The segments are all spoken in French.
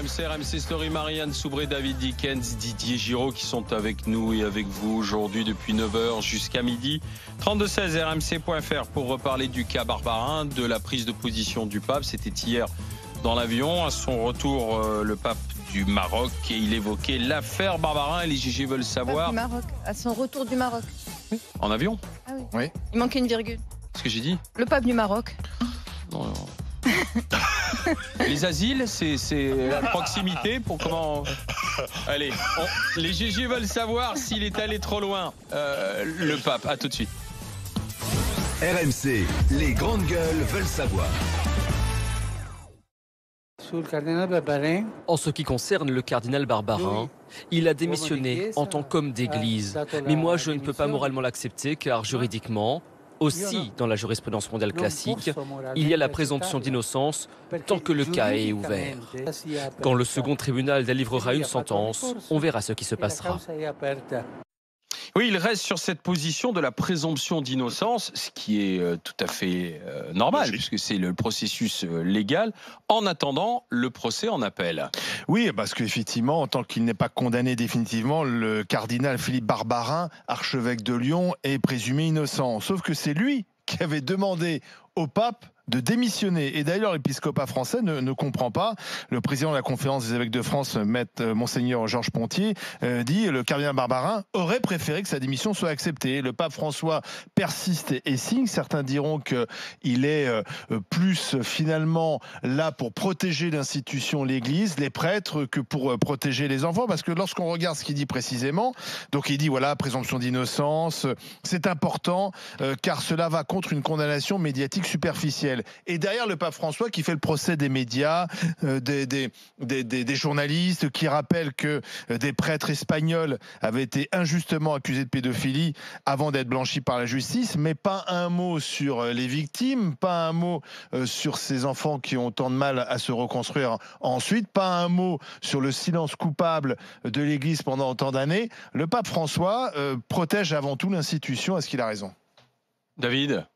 RMC, RMC Story, Marianne Soubré, David Dickens, Didier Giraud qui sont avec nous et avec vous aujourd'hui depuis 9h jusqu'à midi. 32-16 rmc.fr pour reparler du cas Barbarin, de la prise de position du pape. C'était hier dans l'avion. À son retour, le pape du Maroc, et il évoquait l'affaire Barbarin et les GG veulent savoir. Du Maroc, à son retour du Maroc. En avion? Ah oui. Oui. Il manquait une virgule. Ce que j'ai dit? Le pape du Maroc. Non. Les asiles, c'est la proximité pour comment. Allez, les GG veulent savoir s'il est allé trop loin. Le pape, à tout de suite. RMC, les grandes gueules veulent savoir. En ce qui concerne le cardinal Barbarin, il a démissionné en tant qu'homme d'église. Mais moi, je ne peux pas moralement l'accepter car juridiquement, aussi dans la jurisprudence mondiale classique, il y a la présomption d'innocence tant que le cas est ouvert. Quand le second tribunal délivrera une sentence, on verra ce qui se passera. Oui, il reste sur cette position de la présomption d'innocence, ce qui est tout à fait normal, puisque c'est le processus légal, en attendant le procès en appel. Oui, parce qu'effectivement, en tant qu'il n'est pas condamné définitivement, le cardinal Philippe Barbarin, archevêque de Lyon, est présumé innocent. Sauf que c'est lui qui avait demandé au pape de démissionner. Et d'ailleurs, l'épiscopat français ne comprend pas. Le président de la conférence des évêques de France, maître Monseigneur Georges Pontier, dit le cardinal Barbarin aurait préféré que sa démission soit acceptée. Le pape François persiste et signe. Certains diront qu'il est plus finalement là pour protéger l'institution, l'Église, les prêtres, que pour protéger les enfants. Parce que lorsqu'on regarde ce qu'il dit précisément, donc il dit voilà, présomption d'innocence, c'est important car cela va contre une condamnation médiatique superficielle. Et derrière le pape François qui fait le procès des médias, des journalistes, qui rappellent que des prêtres espagnols avaient été injustement accusés de pédophilie avant d'être blanchis par la justice, mais pas un mot sur les victimes, pas un mot sur ces enfants qui ont tant de mal à se reconstruire ensuite, pas un mot sur le silence coupable de l'Église pendant autant d'années. Le pape François protège avant tout l'institution. Est-ce qu'il a raison? David?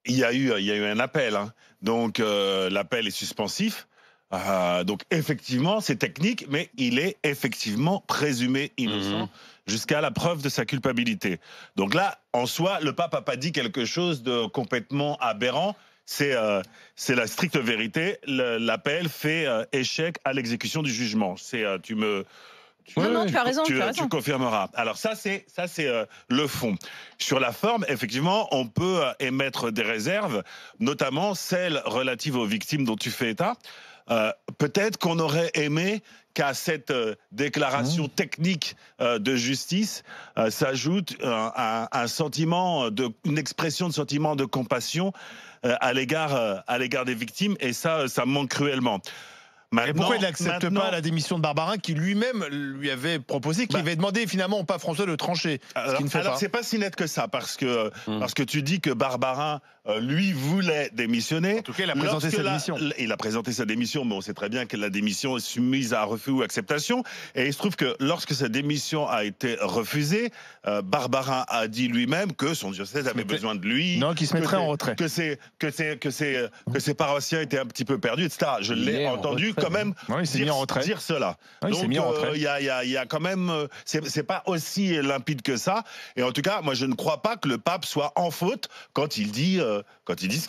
Il y a eu un appel, hein. Donc l'appel est suspensif. Donc effectivement, c'est technique, mais il est effectivement présumé innocent jusqu'à la preuve de sa culpabilité. Donc là, en soi, le pape n'a pas dit quelque chose de complètement aberrant. C'est la stricte vérité. L'appel fait échec à l'exécution du jugement. Non, tu as raison, tu as raison. Tu confirmeras. Alors ça, c'est le fond. Sur la forme, effectivement, on peut émettre des réserves, notamment celles relatives aux victimes dont tu fais état. Peut-être qu'on aurait aimé qu'à cette déclaration technique de justice s'ajoute un sentiment, une expression de sentiment de compassion à l'égard des victimes, et ça manque cruellement. Et pourquoi il n'accepte pas la démission de Barbarin qui lui-même lui avait proposé, qui avait demandé finalement au pape François de trancher? Alors c'est pas si net que ça, parce que tu dis que Barbarin, lui, voulait démissionner. En tout cas, il a présenté sa démission. Il a présenté sa démission, mais on sait très bien que la démission est soumise à refus ou acceptation. Et il se trouve que lorsque sa démission a été refusée, Barbarin a dit lui-même que son diocèse avait besoin de lui. Non, qu'il se mettrait en retrait. Que ses paroissiens étaient un petit peu perdus, etc. Je l'ai entendu quand même dire cela. Oui, donc il y a quand même, c'est pas aussi limpide que ça. Et en tout cas, moi je ne crois pas que le pape soit en faute quand il dit ce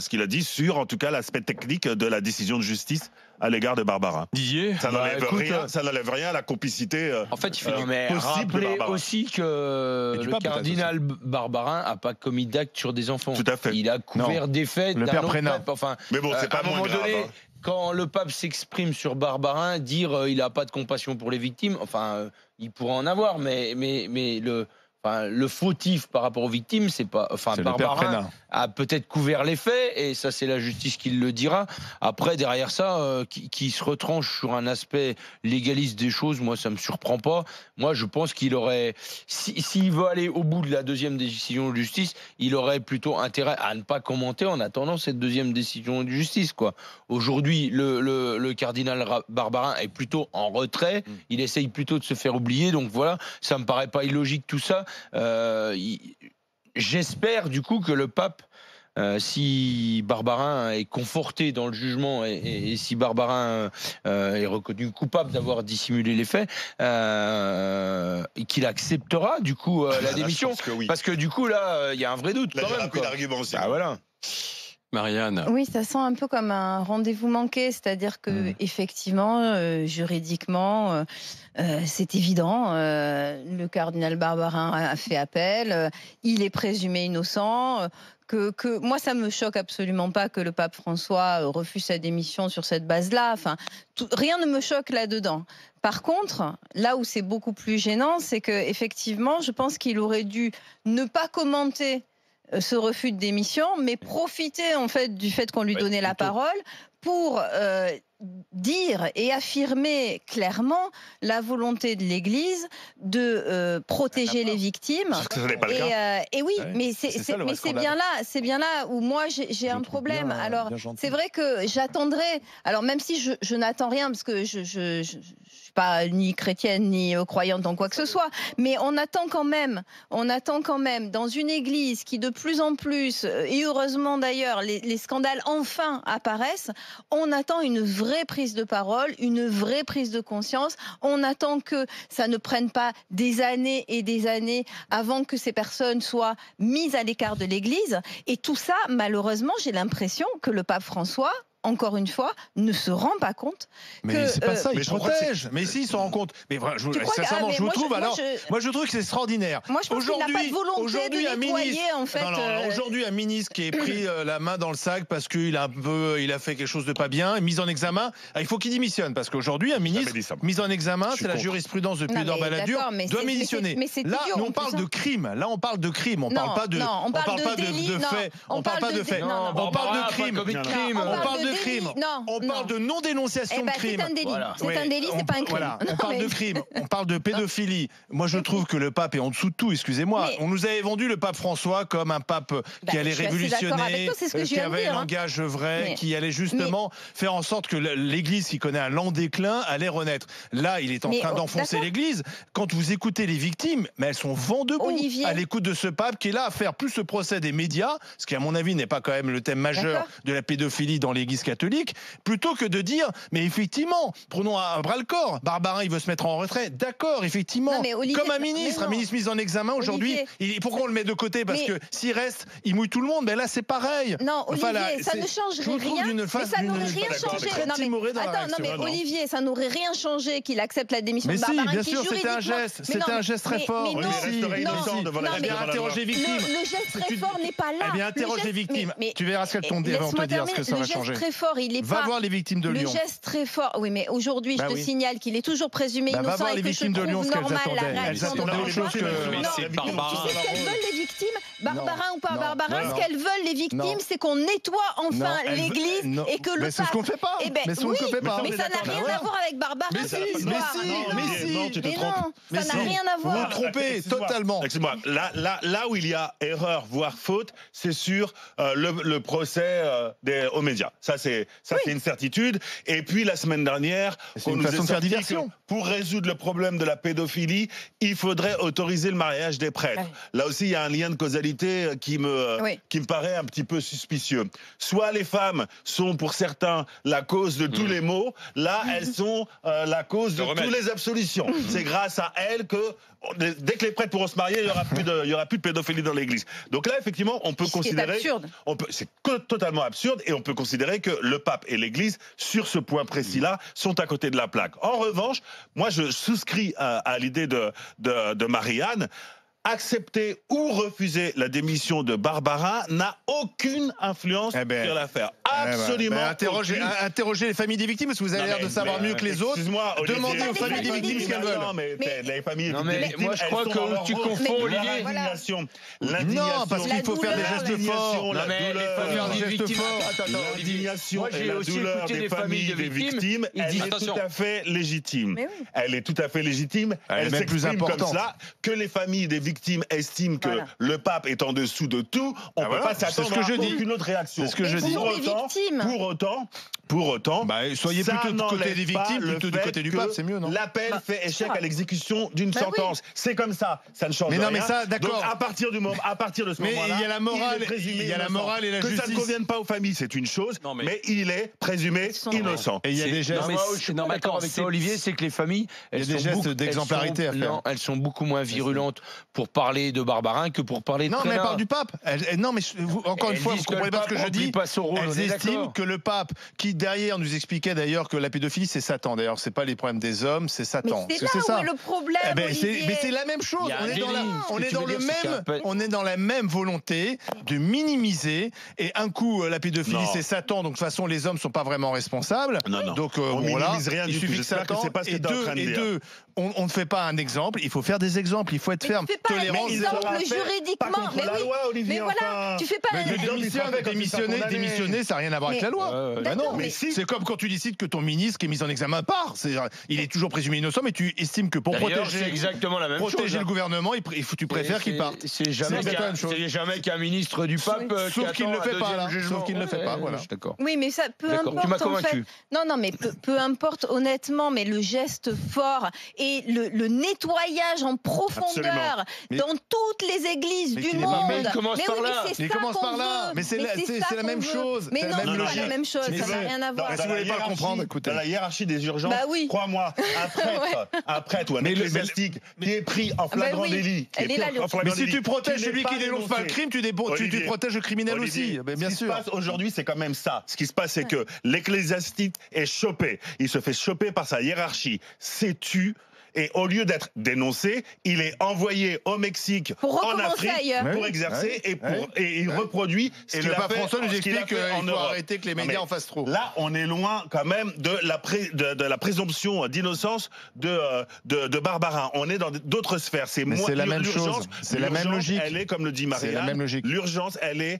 qu'il a dit sur, en tout cas, l'aspect technique de la décision de justice à l'égard de Barbarin. Didier, ça n'enlève rien à la complicité. En fait, il faut rappeler aussi que le cardinal Barbarin n'a pas commis d'acte sur des enfants. Tout à fait. Il a couvert des faits d'un autre pape. Enfin, mais bon, c'est pas à un moment donné, grave, hein. Quand le pape s'exprime sur Barbarin, dire il n'a pas de compassion pour les victimes, enfin, il pourra en avoir, mais le fautif par rapport aux victimes, c'est pas. Enfin, Barbarin a peut-être couvert les faits, et ça, c'est la justice qui le dira. Après, derrière ça, qui se retranche sur un aspect légaliste des choses, moi, ça me surprend pas. Moi, je pense qu'il aurait, s'il veut aller au bout de la deuxième décision de justice, il aurait plutôt intérêt à ne pas commenter en attendant cette deuxième décision de justice, quoi. Aujourd'hui, le cardinal Barbarin est plutôt en retrait. Il essaye plutôt de se faire oublier. Donc voilà, ça me paraît pas illogique tout ça. J'espère du coup que le pape si Barbarin est conforté dans le jugement et si Barbarin est reconnu coupable d'avoir dissimulé les faits, et qu'il acceptera du coup la démission, parce que du coup là il y a un vrai doute. Là, j'ai plus d'argument aussi. Ah voilà. Marianne. Oui, ça sent un peu comme un rendez-vous manqué, c'est-à-dire que effectivement, juridiquement, c'est évident. Le cardinal Barbarin a fait appel, il est présumé innocent. Que moi, ça me choque absolument pas que le pape François refuse sa démission sur cette base-là. Enfin, rien ne me choque là-dedans. Par contre, là où c'est beaucoup plus gênant, c'est que effectivement, je pense qu'il aurait dû ne pas commenter ce refus de démission, mais profiter en fait du fait qu'on lui donnait la parole pour dire et affirmer clairement la volonté de l'Église de protéger les victimes. Et oui, mais c'est bien là où moi j'ai un problème. Alors c'est vrai que j'attendrai. Alors même si je n'attends rien parce que je suis pas ni chrétienne ni croyante en quoi que ce soit, mais on attend quand même dans une Église qui de plus en plus, et heureusement d'ailleurs, les scandales enfin apparaissent. On attend une vraie prise de parole, une vraie prise de conscience. On attend que ça ne prenne pas des années et des années avant que ces personnes soient mises à l'écart de l'Église. Et tout ça, malheureusement, j'ai l'impression que le pape François, encore une fois, ne se rend pas compte. Mais c'est pas ça, il protège. Mais si, il se rend compte. Mais voilà, sincèrement, je vous trouve. Moi, je trouve que c'est extraordinaire. Moi, je pense qu'il n'a pas de volonté de nettoyer, en fait. Aujourd'hui, un ministre qui est pris la main dans le sac parce qu'il a fait quelque chose de pas bien, mis en examen, il faut qu'il démissionne. Parce qu'aujourd'hui, un ministre mis en examen, c'est la jurisprudence depuis Edouard Balladur, doit démissionner. Là, on parle de crime. Là, on parle de crime. On parle pas de fait. On parle pas de fait. On parle de crime. On parle de crime. On parle de non-dénonciation de crime. C'est un délit. C'est un délit, c'est pas un crime. Voilà, on parle de crime, on parle de pédophilie. Moi, je trouve que le pape est en dessous de tout, excusez-moi. On nous avait vendu le pape François comme un pape qui allait révolutionner, qui avait un langage vrai, qui allait justement faire en sorte que l'Église, qui connaît un lent déclin, allait renaître. Là, il est en train d'enfoncer l'Église. Quand vous écoutez les victimes, mais elles sont vent debout à l'écoute de ce pape qui est là à faire plus ce procès des médias, ce qui, à mon avis, n'est pas quand même le thème majeur de la pédophilie dans l'Église catholique, plutôt que de dire, mais effectivement, prenons à bras le corps, Barbarin il veut se mettre en retrait, d'accord, effectivement, Olivier, comme un ministre mis en examen aujourd'hui, pourquoi on le met de côté? Parce que s'il reste, il mouille tout le monde, mais là c'est pareil. Non, Olivier, ça ne changerait rien, mais ça n'aurait rien changé. Non mais Olivier, ça n'aurait rien changé qu'il accepte la démission de Barbarin. Mais si, bien sûr, c'était un geste très fort. Interroge les victimes. Le geste très fort n'est pas là. Eh bien, interroge les victimes. Tu verras ce qu'elles t'ont dit avant de te dire ce que ça va changer. Très fort, il est va voir les victimes de Lyon. Le geste très fort. Oui, mais aujourd'hui, je te signale qu'il est toujours présumé innocent et que je trouve normal la réaction de autre chose que... c'est Barbarin. Tu sais ce qu'elles veulent les victimes, Barbarin ou pas Barbarin, ce qu'elles veulent les victimes, c'est qu'on nettoie enfin l'Église et que le pape... Mais c'est ce qu'on fait pas. Mais ça n'a rien à voir avec Barbarin. Mais si, ça n'a rien à voir. Vous vous trompez totalement. Excusez-moi, là où il y a erreur, voire faute, c'est sur le procès aux médias. Ça, c'est une certitude. Et puis, la semaine dernière, on nous a sorti que pour résoudre le problème de la pédophilie, il faudrait autoriser le mariage des prêtres. Là aussi, il y a un lien de causalité qui me paraît un petit peu suspicieux. Soit les femmes sont, pour certains, la cause de tous les maux. Là, elles sont la cause de toutes les absolutions. C'est grâce à elles que, dès que les prêtres pourront se marier, il y aura plus de pédophilie dans l'Église. Donc là, effectivement, on peut considérer... C'est totalement absurde et on peut considérer que le pape et l'Église, sur ce point précis-là, sont à côté de la plaque. En revanche, moi, je souscris à l'idée de Marianne. Accepter ou refuser la démission de Barbarin n'a aucune influence sur l'affaire. Absolument. Interrogez les familles des victimes, parce que vous avez l'air de savoir mieux que les autres. Demandez aux familles des victimes ce qu'elles veulent. Les familles des victimes, moi je crois que tu confonds, Olivier. Non, parce qu'il faut faire des gestes forts. L'indignation et la douleur des familles des victimes, elle est tout à fait légitime. Elle est tout à fait légitime. Elle s'exprime comme cela, que les familles des victimes victimes estiment que le pape est en dessous de tout, on ne peut pas s'attendre à aucune autre réaction. C'est ce que je dis. Pour autant, soyez plutôt du côté des victimes plutôt du côté du pape, c'est mieux, non? L'appel fait échec à l'exécution d'une sentence. C'est comme ça, ça ne change rien. Mais ça, d'accord. Donc à partir de ce moment-là, il y a la morale, et la justice. Que ça ne convienne pas aux familles, c'est une chose, mais il est présumé innocent. Et il y a des gestes. Je suis pas d'accord avec toi, Olivier, c'est que les familles, elles sont des gestes d'exemplarité à faire. Non, elles sont beaucoup moins virulentes pour parler de Barbarin que pour parler de Non, mais elle parle du pape. Non, mais encore une fois, vous comprenez pas ce que je dis. Elles estiment que le pape, qui derrière nous expliquait d'ailleurs que la pédophilie c'est Satan. D'ailleurs, c'est pas les problèmes des hommes, c'est Satan. Mais c'est là où est le problème. Mais c'est la même chose. On est dans la même volonté de minimiser. Et un coup, la pédophilie c'est Satan. Donc de toute façon, les hommes sont pas vraiment responsables. Non. Donc on minimise rien il du tout. suffit que Satan. Et deux, on ne fait pas un exemple. Il faut faire des exemples. Il faut être ferme. Tolérant. Juridiquement. Mais voilà, tu fais pas démissionner, ça n'a rien à voir avec la loi. Non, mais c'est comme quand tu décides que ton ministre qui est mis en examen part. Il est toujours présumé innocent, mais tu estimes que pour protéger le gouvernement, tu préfères qu'il parte. C'est jamais qu'un ministre du pape. Sauf qu'il ne le fait pas là. Sauf qu'il ne le fait pas. Voilà. D'accord. Oui, mais ça peu importe. Tu m'as convaincu. Non, mais peu importe honnêtement, mais le geste fort et le nettoyage en profondeur dans toutes les églises du monde. Mais il commence par là. Il commence par là. Mais c'est la même chose. Mais non, c'est pas la même chose. Ça n'a rien à voir. Si vous voulez pas le comprendre, écoutez. Dans la hiérarchie des urgences, crois-moi, un prêtre ou un ecclésiastique qui est pris en flagrant délit. Mais si tu protèges celui qui dénonce pas le crime, tu protèges le criminel aussi. Bien sûr. Ce qui se passe aujourd'hui, c'est quand même ça. Ce qui se passe, c'est que l'ecclésiastique est chopé. Il se fait choper par sa hiérarchie. C'est tu. Et au lieu d'être dénoncé, il est envoyé au Mexique, en Afrique, pour exercer et il reproduit ce qu'il a fait. Et le pape François nous explique qu'il faut arrêter que les médias en fassent trop. Là, on est loin quand même de la présomption d'innocence de Barbarin. On est dans d'autres sphères. C'est la même chose. C'est la même logique. Elle est, comme le dit Maria, l'urgence, elle est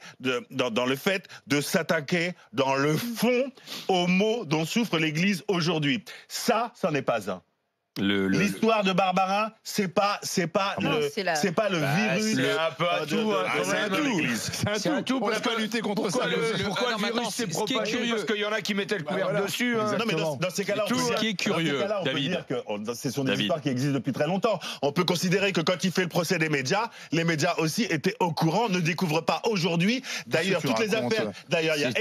dans le fait de s'attaquer dans le fond aux maux dont souffre l'Église aujourd'hui. Ça n'est pas un. L'histoire de Barbarin, c'est pas le virus. C'est un peu à tout. C'est un tout. On n'a pas lutté contre ça. Pourquoi le virus s'est propagé? Parce qu'il y en a qui mettaient le couvercle dessus. Non, mais dans ces cas-là, ce qui est curieux, David, ce sont des histoires qui existent depuis très longtemps. On peut considérer que quand il fait le procès des médias, les médias aussi étaient au courant, ne découvrent pas aujourd'hui. D'ailleurs, toutes les affaires. D'ailleurs, il y a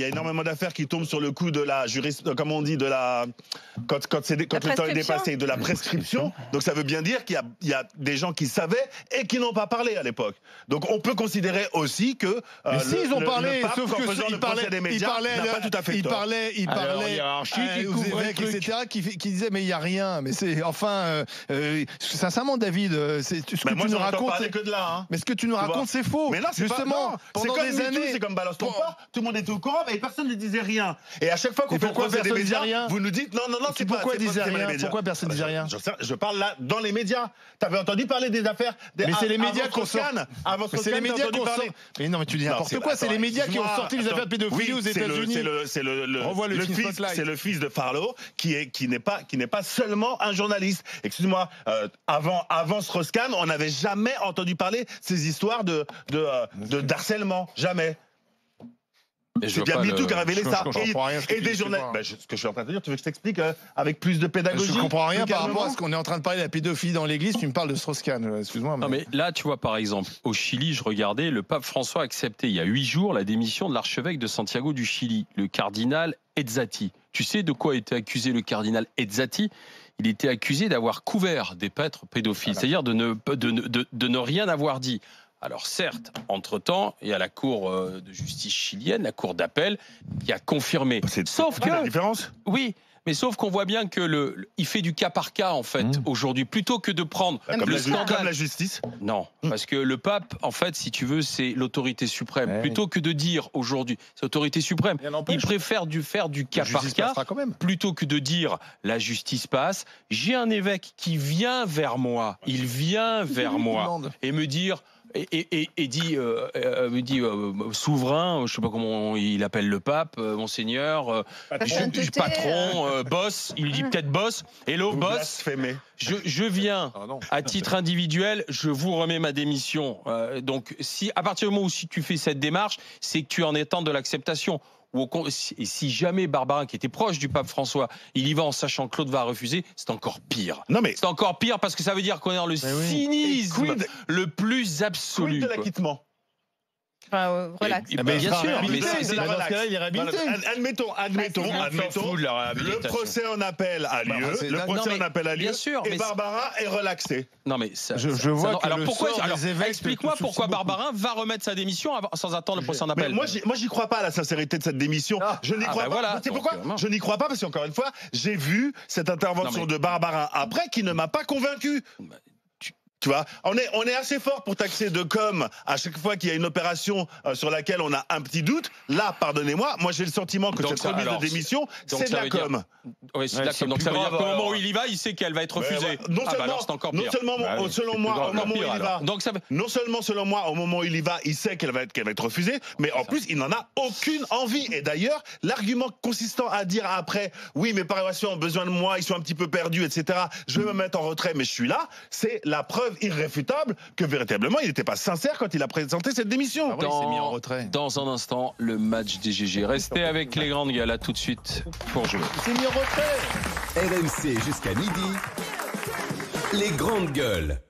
énormément d'affaires qui tombent sur le coup de la jurisprudence, comme on dit, quand le temps est dépassé, de la prescription. Donc ça veut bien dire qu'il y a des gens qui savaient et qui n'ont pas parlé à l'époque. Donc on peut considérer aussi que ils ont parlé, sauf que il parlait aux évêques, etc., qui disaient mais il y a rien. Mais c'est sincèrement, David, ce que tu nous racontes, mais ce que tu nous racontes, c'est faux. Mais là, justement, pendant des années, c'est comme balance ton pas. Tout le monde était au courant, mais personne ne disait rien. Et à chaque fois qu'on fait le procès des médias, vous nous dites non, c'est pas. Pourquoi disait rien? Pourquoi personne ne disait rien? Je parle là dans les médias. T'avais entendu parler des affaires? Mais c'est les médias qui ont sorti. C'est les médias qui ont sorti. Mais non, mais tu dis n'importe quoi. C'est les médias qui ont sorti les affaires de pédophilie aux États-Unis. C'est le fils de Farlow qui n'est pas seulement un journaliste. Excuse-moi. Avant Strauss-Kahn, on n'avait jamais entendu parler de ces histoires d'harcèlement. Jamais. C'est bien MeToo qui a révélé ça. Et des journalistes. Ce que je suis en train de dire, tu veux que je t'explique avec plus de pédagogie? Je comprends rien par rapport à ce qu'on est en train de parler de la pédophilie dans l'église. Tu me parles de Strauss-Kahn. Excuse-moi. Non, mais là, tu vois, par exemple, au Chili, je regardais, le pape François a accepté il y a 8 jours la démission de l'archevêque de Santiago du Chili, le cardinal Ezzati. Tu sais de quoi était accusé le cardinal Ezzati? Il était accusé d'avoir couvert des prêtres pédophiles, c'est-à-dire de ne rien avoir dit. Alors certes, entre-temps, il y a la Cour de justice chilienne, la Cour d'appel, qui a confirmé. Sauf que la différence. Oui, mais sauf qu'on voit bien que il fait du cas par cas en fait aujourd'hui, plutôt que de prendre comme la justice. Non, parce que le pape, en fait, si tu veux, c'est l'autorité suprême. Plutôt que de dire aujourd'hui, c'est l'autorité suprême. Il préfère faire du cas par cas, plutôt que de dire la justice passe. J'ai un évêque qui vient vers moi, et me dire et dit souverain, je sais pas comment il appelle le pape, monseigneur, patron, boss, il lui dit peut-être boss. Hello boss, je viens à titre individuel, je vous remets ma démission. Donc si à partir du moment où si tu fais cette démarche, c'est que tu en es temps de l'acceptation. Et si jamais Barbarin, qui était proche du pape François, il y va en sachant que Claude va refuser, c'est encore pire. Non mais c'est encore pire parce que ça veut dire qu'on est dans le cynisme le plus absolu. Quid de l'acquittement. Enfin, relax. Bien sûr, mais c'est dans ce cas-là, il est réhabilité. Admettons, le procès en appel a lieu. Le procès en appel a lieu. Et Barbarin est relaxé. Non mais je vois. Alors pourquoi explique-moi pourquoi Barbarin va remettre sa démission sans attendre le procès en appel. Moi, j'y crois pas à la sincérité de cette démission. Je n'y crois pas. C'est pourquoi je n'y crois pas parce qu'encore une fois, j'ai vu cette intervention de Barbarin après qui ne m'a pas convaincu. Tu vois, on est assez fort pour taxer de com à chaque fois qu'il y a une opération sur laquelle on a un petit doute. Là, pardonnez-moi, moi j'ai le sentiment que cette remise de démission, c'est de la com. Oui, c'est de la com. Donc ça veut dire qu'au moment où il y va, il sait qu'elle va être refusée. Non seulement, selon moi, au moment où il y va, non seulement selon moi, au moment où il y va, il sait qu'elle va être refusée, mais en plus, il n'en a aucune envie. Et d'ailleurs, l'argument consistant à dire après, oui, mes paroissiens ont besoin de moi, ils sont un petit peu perdus, etc. Je vais me mettre en retrait, mais je suis là. C'est la preuve irréfutable que véritablement il n'était pas sincère quand il a présenté cette démission. Il s'est mis en retrait. Dans un instant, le match des GG. Restez avec les grandes gueules, à tout de suite pour jouer. Il s'est mis en retrait. RMC jusqu'à midi. Les grandes gueules.